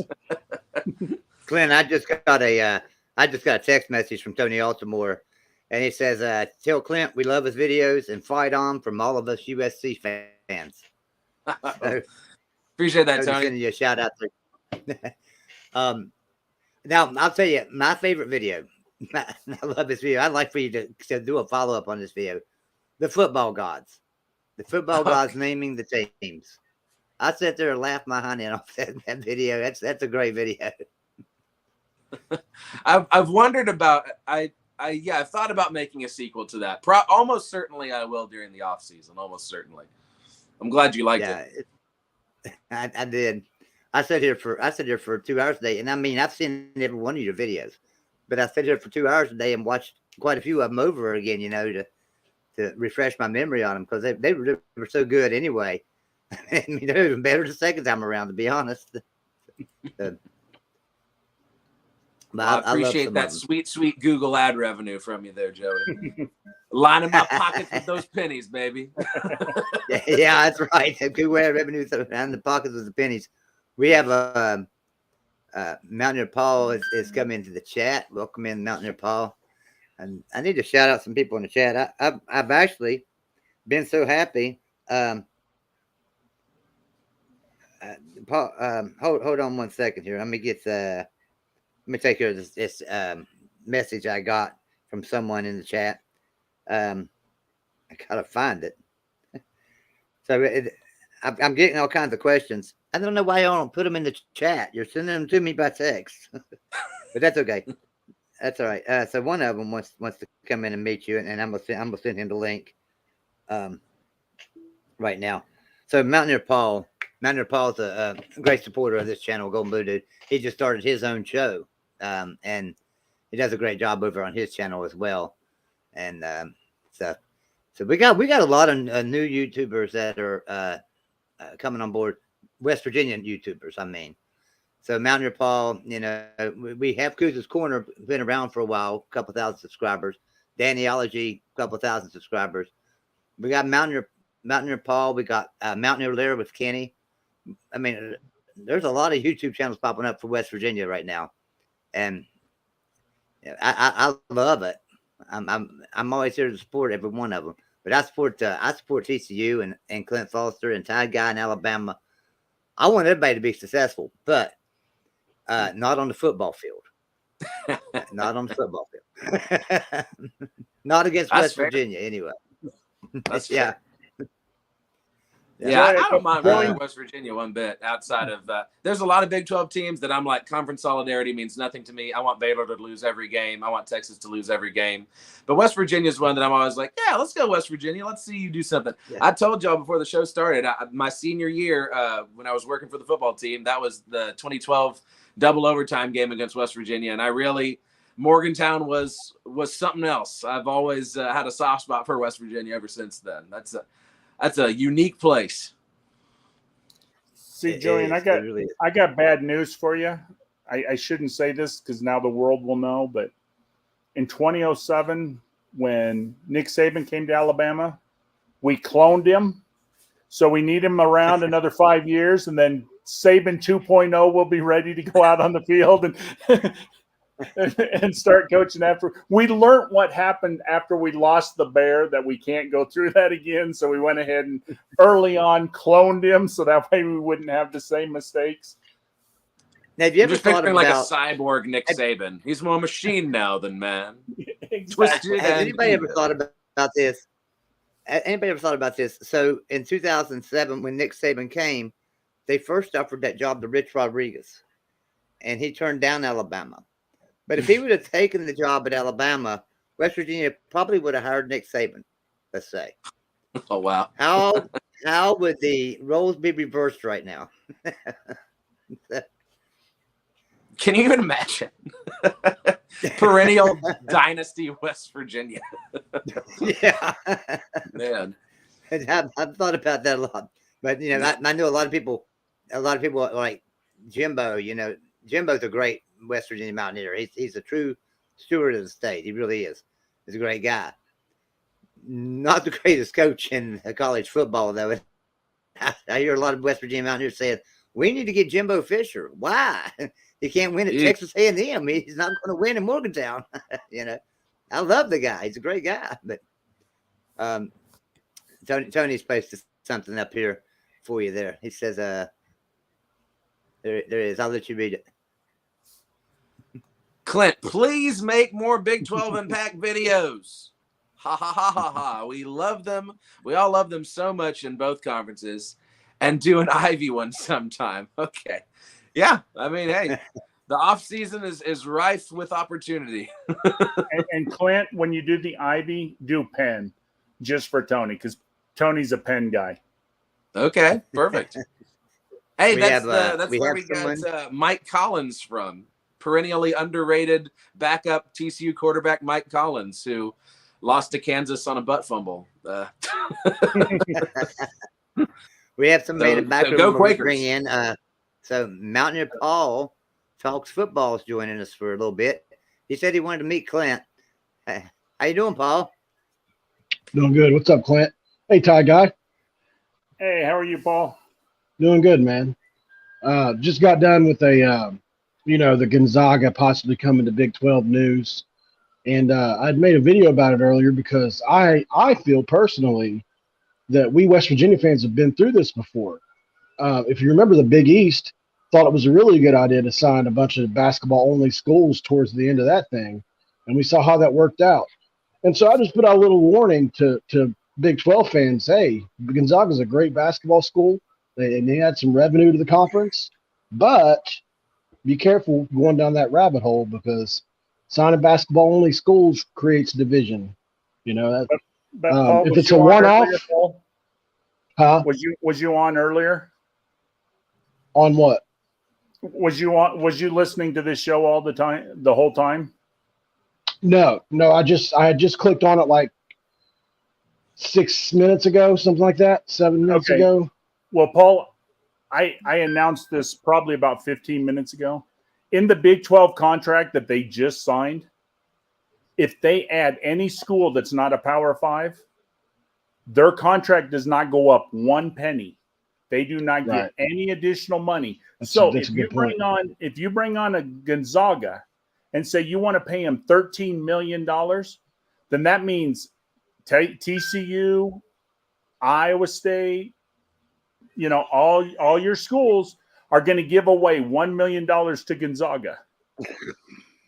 Speaker 1: Clint, I just got a text message from Tony Altamore, and he says, "Tell Clint we love his videos and fight on from all of us USC fans." So,
Speaker 2: appreciate that,
Speaker 1: Tony.
Speaker 2: Tony.
Speaker 1: Sending you a shout out there. Now I'll tell you my favorite video. I love this video. I'd like for you to do a follow up on this video. The football gods. The football gods naming the teams. I sat there and laughed my hind end off that video. That's a great video.
Speaker 2: I've wondered about I've thought about making a sequel to that. Almost certainly I will during the off season. Almost certainly. I'm glad you liked it.
Speaker 1: I did. I sat here for 2 hours a day, and I mean I've seen every one of your videos, but I sat here for 2 hours a day and watched quite a few of them over again. You know, to refresh my memory on them, because they were so good anyway. I mean, they're even better the second time around, to be honest. But
Speaker 2: I appreciate that sweet Google ad revenue from you there, Joey. Lining my pockets with those pennies, baby.
Speaker 1: Yeah, that's right. Google ad revenue around the pockets with the pennies. We have Mountaineer Paul is coming into the chat. Welcome in, Mountaineer Paul. And I need to shout out some people in the chat. I've actually been so happy. Paul, hold on 1 second here. Let me take care of this message I got from someone in the chat. I gotta find it. So I'm getting all kinds of questions. I don't know why y'all don't put them in the chat. You're sending them to me by text, but that's okay. That's all right. So one of them wants to come in and meet you, and I'm gonna send him the link right now. So Mountaineer Paul's a great supporter of this channel, Golden Blue Dude. He just started his own show, and he does a great job over on his channel as well. And so we got a lot of new YouTubers that are coming on board, West Virginian YouTubers, I mean. So Mountaineer Paul, you know, we have Kuz's Corner, been around for a while, a couple thousand subscribers. Daniology, a couple thousand subscribers. We got Mountaineer Paul. We got Mountaineer Lair with Kenny. I mean, there's a lot of YouTube channels popping up for West Virginia right now, and I love it. I'm always here to support every one of them. But I support TCU and Clint Foster and Tide Guy in Alabama. I want everybody to be successful, but not on the football field. Not on the football field. Not against West Virginia, anyway.
Speaker 2: That's
Speaker 1: yeah.
Speaker 2: Yeah, I don't mind running West Virginia one bit outside of there's a lot of Big 12 teams that I'm like, conference solidarity means nothing to me. I want Baylor to lose every game. I want Texas to lose every game. But West Virginia is one that I'm always like, yeah, let's go West Virginia. Let's see you do something. Yeah. I told y'all before the show started, my senior year when I was working for the football team, that was the 2012 double overtime game against West Virginia. And I really, Morgantown was something else. I've always had a soft spot for West Virginia ever since then. That's a unique place.
Speaker 3: See, Julian, I got bad news for you. I shouldn't say this because now the world will know, but in 2007, when Nick Saban came to Alabama, we cloned him. So we need him around another 5 years, and then Saban 2.0 will be ready to go out on the field and start coaching after. We learned what happened after we lost the Bear, that we can't go through that again. So we went ahead and early on cloned him so that way we wouldn't have the same mistakes.
Speaker 1: Now, have you
Speaker 2: I'm
Speaker 1: ever
Speaker 2: just
Speaker 1: thought
Speaker 2: picturing
Speaker 1: about
Speaker 2: like a cyborg Nick Saban. He's more machine now than man.
Speaker 3: Exactly.
Speaker 2: Twisted
Speaker 1: has
Speaker 2: and
Speaker 1: anybody ever
Speaker 2: evil.
Speaker 1: thought about this? Anybody ever thought about this? So in 2007, when Nick Saban came, they first offered that job to Rich Rodriguez, and he turned down Alabama. But if he would have taken the job at Alabama, West Virginia probably would have hired Nick Saban, let's say.
Speaker 2: Oh, wow.
Speaker 1: How would the roles be reversed right now?
Speaker 2: Can you even imagine? Perennial dynasty West Virginia.
Speaker 1: Yeah.
Speaker 2: Man.
Speaker 1: I've thought about that a lot. But, I know a lot of people like Jimbo. Jimbo's a great West Virginia Mountaineer. He's a true steward of the state. He really is. He's a great guy. Not the greatest coach in college football, though. I hear a lot of West Virginia Mountaineers saying, we need to get Jimbo Fisher. Why? He can't win at Texas A&M. He's not going to win in Morgantown. I love the guy. He's a great guy. But Tony's posted something up here for you there. He says, there it is. I'll let you read it.
Speaker 2: Clint, please make more Big 12 Impact videos. Ha, ha, ha, ha, ha. We love them. We all love them so much in both conferences. And do an Ivy one sometime. Okay. Yeah. I mean, hey, the off season is rife with opportunity.
Speaker 3: and Clint, when you do the Ivy, do Penn just for Tony, because Tony's a Penn guy.
Speaker 2: Okay. Perfect. Hey, that's where we
Speaker 1: someone...
Speaker 2: got Mike Collins from. Perennially underrated backup TCU quarterback Mike Collins, who lost to Kansas on a butt fumble.
Speaker 1: We have somebody in the back room
Speaker 2: go Quakers.
Speaker 1: Bring in. So Mountaineer Paul Talks Football is joining us for a little bit. He said he wanted to meet Clint. How you doing, Paul?
Speaker 4: Doing good. What's up, Clint? Hey, Ty Guy.
Speaker 3: Hey, how are you, Paul?
Speaker 4: Doing good, man. Just got done with the Gonzaga possibly coming to Big 12 news. And I'd made a video about it earlier because I feel personally that we West Virginia fans have been through this before. If you remember, the Big East thought it was a really good idea to sign a bunch of basketball-only schools towards the end of that thing, and we saw how that worked out. And so I just put out a little warning to Big 12 fans, hey, Gonzaga's a great basketball school. They add some revenue to the conference, but be careful going down that rabbit hole because signing basketball-only schools creates division. But Paul, if it's a one-off,
Speaker 3: huh? Was you on earlier?
Speaker 4: On what?
Speaker 3: Was you listening to this show all the time, the whole time?
Speaker 4: No. I had just clicked on it like 6 minutes ago, something like that, 7 minutes ago.
Speaker 3: Well, Paul, I announced this probably about 15 minutes ago. In the Big 12 contract that they just signed, if they add any school that's not a Power 5, their contract does not go up one penny. They do not get any additional money. If you bring on a Gonzaga and say you want to pay him $13 million, then that means TCU, Iowa State, all your schools are going to give away $1 million to Gonzaga.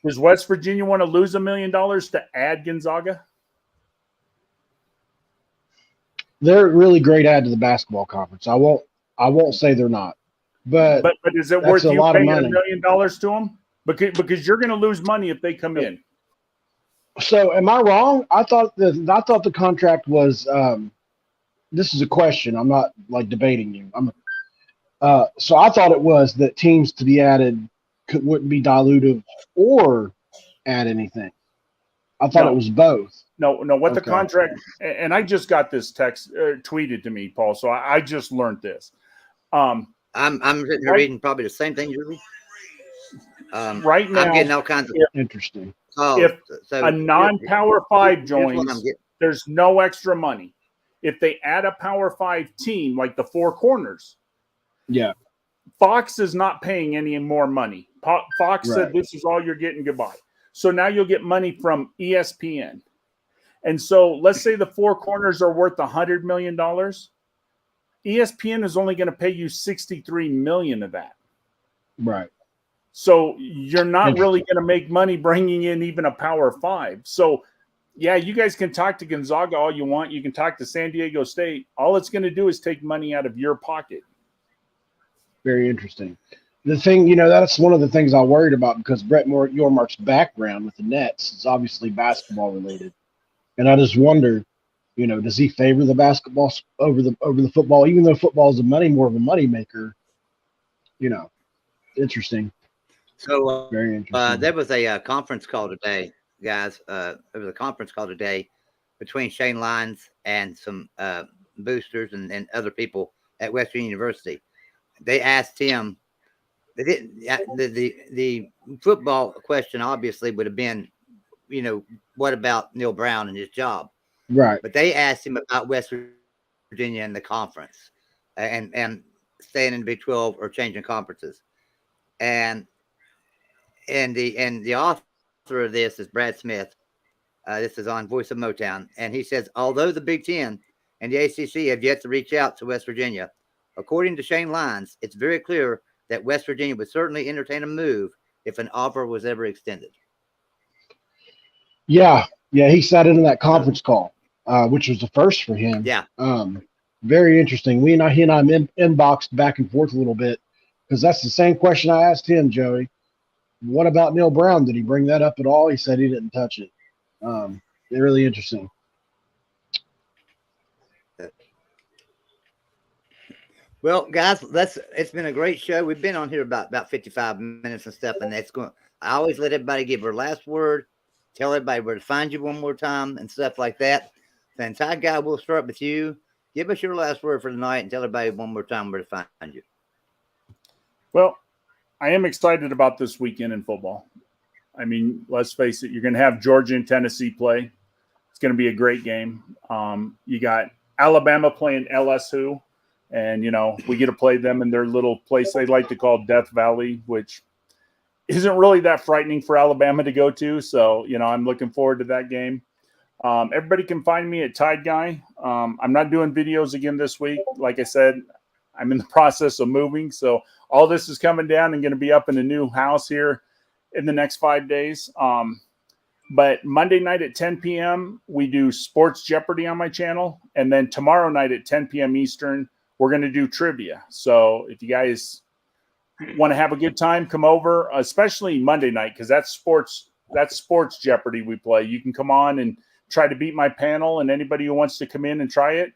Speaker 3: Does West Virginia want to lose $1 million to add Gonzaga?
Speaker 4: They're a really great add to the basketball conference. I won't say they're not, but
Speaker 3: is it worth you paying $1 million to them? Because you're going to lose money if they come in.
Speaker 4: So am I wrong? I thought the contract was. This is a question. I'm not like debating you. So I thought it was that teams to be added wouldn't be dilutive or add anything. I thought it was both.
Speaker 3: No. What the contract, and I just got this text tweeted to me, Paul. So I just learned this.
Speaker 1: I'm sitting here reading probably the same thing you read.
Speaker 3: Right now,
Speaker 1: I'm getting all kinds of
Speaker 4: interesting.
Speaker 3: If a non-Power 5 joins, there's no extra money. if they add a Power 5 team like the Four Corners,
Speaker 4: Yeah.
Speaker 3: Fox is not paying any more money. Fox said,
Speaker 4: Right.
Speaker 3: this is all you're getting, goodbye. So now you'll get money from ESPN. And so let's say the Four Corners are worth $100 million. ESPN is only going to pay you $63 million of that.
Speaker 4: Right.
Speaker 3: So you're not really going to make money bringing in even a Power 5. So, yeah, you guys can talk to Gonzaga all you want. You can talk to San Diego State. All it's going to do is take money out of your pocket.
Speaker 4: Very interesting. The thing, that's one of the things I worried about because Brett Yormark's background with the Nets is obviously basketball related. And I just wonder, does he favor the basketball over the football, even though football is more of a money maker? Interesting.
Speaker 1: So
Speaker 4: Very interesting.
Speaker 1: there was a conference call today, guys. There was a conference call today between Shane Lyons and some boosters and other people at Western University. They asked him. They didn't. The football question obviously would have been, what about Neil Brown and his job?
Speaker 4: Right.
Speaker 1: But they asked him about West Virginia and the conference, and staying in the Big 12 or changing conferences. And the author of this is Brad Smith. This is on Voice of Motown, and he says, although the Big 10 and the ACC have yet to reach out to West Virginia, according to Shane Lyons, it's very clear that West Virginia would certainly entertain a move if an offer was ever extended.
Speaker 4: Yeah, he sat in that conference call, which was the first for him.
Speaker 1: Yeah.
Speaker 4: Very interesting. He and I inboxed back and forth a little bit because that's the same question I asked him, Joey. What about Neil Brown? Did he bring that up at all? He said he didn't touch it. Really interesting.
Speaker 1: Well, guys, it's been a great show. We've been on here about 55 minutes and stuff, and I always let everybody give their last word, tell everybody where to find you one more time and stuff like that. Then Ty Guy, we'll start with you. Give us your last word for tonight and tell everybody one more time where to find you.
Speaker 3: Well, I am excited about this weekend in football. I mean, let's face it, you're going to have Georgia and Tennessee play. It's going to be a great game. You got Alabama playing LSU, and, we get to play them in their little place they like to call Death Valley, which isn't really that frightening for Alabama to go to. So, I'm looking forward to that game. Everybody can find me at Tide Guy. I'm not doing videos again this week. Like I said, I'm in the process of moving. So all this is coming down and going to be up in a new house here in the next 5 days. But Monday night at 10 p.m., we do Sports Jeopardy on my channel. And then tomorrow night at 10 p.m. Eastern, we're going to do trivia. So if you guys want to have a good time, come over, especially Monday night, because that's Sports Jeopardy we play. You can come on and try to beat my panel, and anybody who wants to come in and try it,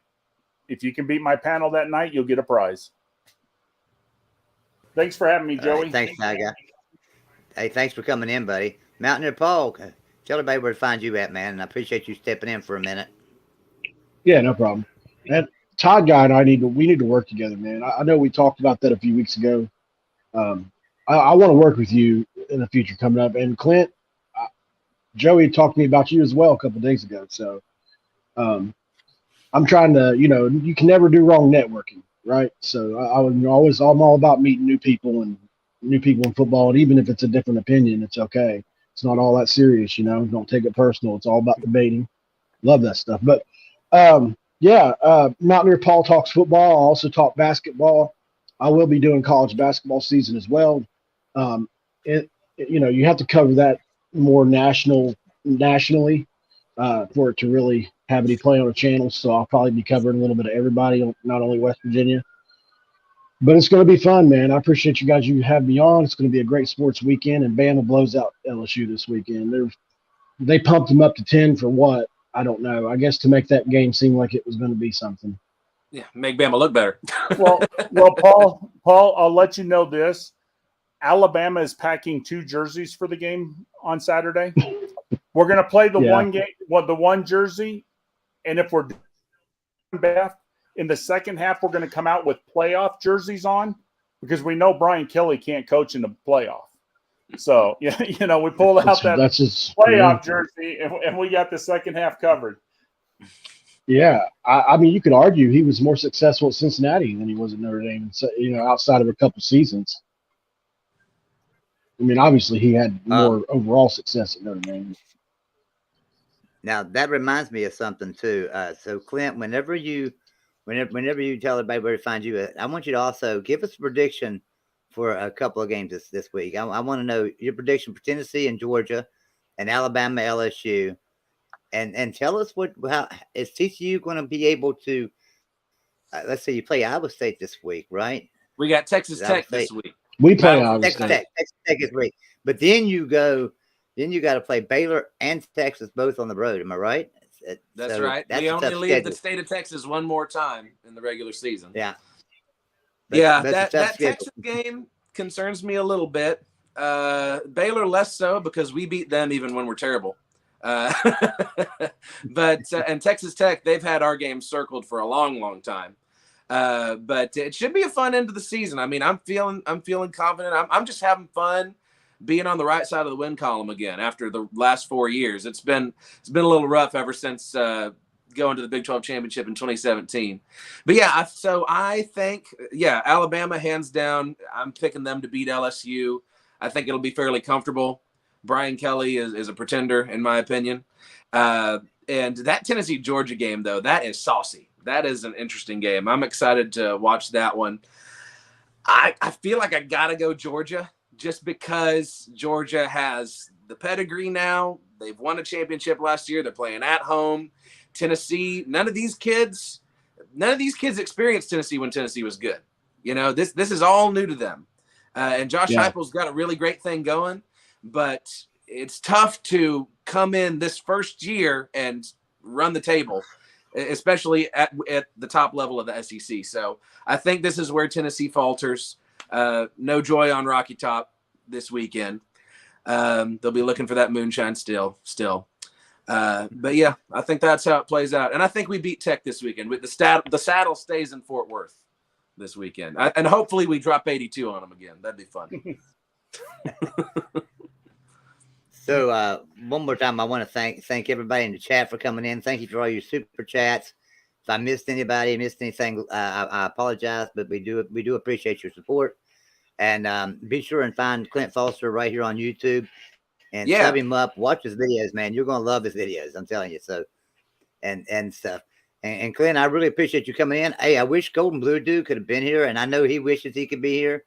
Speaker 3: if you can beat my panel that night, you'll get a prize. Thanks for having me, Joey.
Speaker 1: Right, thanks, Ty Guy. Hey, thanks for coming in, buddy. Mountaineer Paul, tell everybody where to find you at, man, and I appreciate you stepping in for a minute.
Speaker 4: Yeah, no problem. And Todd Guy and I need to work together, man. I know we talked about that a few weeks ago. I want to work with you in the future coming up. And Clint, Joey talked to me about you as well a couple of days ago. So I'm trying to, you can never do wrong networking, right? So I'm all about meeting new people in football. And even if it's a different opinion, it's okay. It's not all that serious, don't take it personal. It's all about debating. Love that stuff. But Mountaineer Paul talks football. I also talk basketball. I will be doing college basketball season as well. You have to cover that more nationally for it to really have any play on a channel. So I'll probably be covering a little bit of everybody, not only West Virginia. But it's going to be fun, man. I appreciate you guys. You have me on. It's going to be a great sports weekend, and Bama blows out LSU this weekend. They pumped them up to 10 for what? I don't know. I guess to make that game seem like it was going to be something.
Speaker 2: Yeah, make Bama look better.
Speaker 3: well, Paul, I'll let you know this. Alabama is packing 2 jerseys for the game on Saturday. We're going to play the one jersey, and if we're Beth, in the second half, we're going to come out with playoff jerseys on because we know Brian Kelly can't coach in the playoff. So, we pulled out that playoff jersey, and we got the second half covered.
Speaker 4: Yeah, I mean, you could argue he was more successful at Cincinnati than he was at Notre Dame. So, outside of a couple seasons. I mean, obviously he had more overall success at Notre Dame.
Speaker 1: Now that reminds me of something too. So Clint, whenever you tell everybody where to find you, I want you to also give us a prediction for a couple of games this week. I want to know your prediction for Tennessee and Georgia, and Alabama, LSU, and tell us how is TCU going to be able to? Let's say you play Iowa State this week, right?
Speaker 2: We got Texas Tech this week.
Speaker 4: We play
Speaker 2: Battle for
Speaker 4: Iowa
Speaker 1: Texas
Speaker 4: State.
Speaker 1: Tech is great, but then you got to play Baylor and Texas both on the road. Am I right?
Speaker 2: That's
Speaker 1: So
Speaker 2: right.
Speaker 1: That's
Speaker 2: We
Speaker 1: a
Speaker 2: only
Speaker 1: tough
Speaker 2: leave
Speaker 1: schedule.
Speaker 2: the state of Texas one more time in the regular season.
Speaker 1: Yeah.
Speaker 2: That Texas game concerns me a little bit. Baylor less so because we beat them even when we're terrible. But and Texas Tech, they've had our game circled for a long, long time. But it should be a fun end of the season. I mean, I'm feeling confident. I'm just having fun being on the right side of the win column again after the last 4 years. It's been a little rough ever since going to the Big 12 championship in 2017. But yeah, I think, Alabama hands down. I'm picking them to beat LSU. I think it'll be fairly comfortable. Brian Kelly is a pretender, in my opinion. And that Tennessee-Georgia game, though, that is saucy. That is an interesting game. I'm excited to watch that one. I feel like I got to go Georgia just because Georgia has the pedigree now. They've won a championship last year. They're playing at home. Tennessee, none of these kids experienced Tennessee when Tennessee was good. This is all new to them. And Josh Heupel's got a really great thing going, but it's tough to come in this first year and run the table, especially at the top level of the SEC. So I think this is where Tennessee falters. No joy on Rocky Top this weekend. They'll be looking for that moonshine still. But yeah, I think that's how it plays out. And I think we beat Tech this weekend. With the saddle stays in Fort Worth this weekend. And hopefully we drop 82 on them again. That'd be fun.
Speaker 1: So one more time, I want to thank everybody in the chat for coming in. Thank you for all your super chats. If I missed anybody, missed anything, I apologize, but we do appreciate your support. And be sure and find Clint Foster right here on YouTube and sub him up. Watch his videos, man. You're gonna love his videos. I'm telling you. So and stuff. And Clint, I really appreciate you coming in. Hey, I wish Golden Blue Dude could have been here, and I know he wishes he could be here,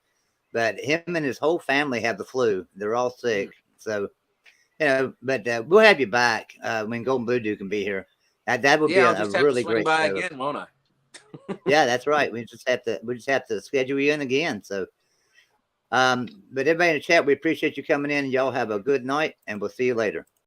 Speaker 1: but him and his whole family have the flu. They're all sick. So, but we'll have you back when Golden Blue Dude can be here. That would be a really great
Speaker 2: by
Speaker 1: show.
Speaker 2: again, won't I?
Speaker 1: Yeah, that's right. We just have to schedule you in again. So, but everybody in the chat, we appreciate you coming in. Y'all have a good night, and we'll see you later.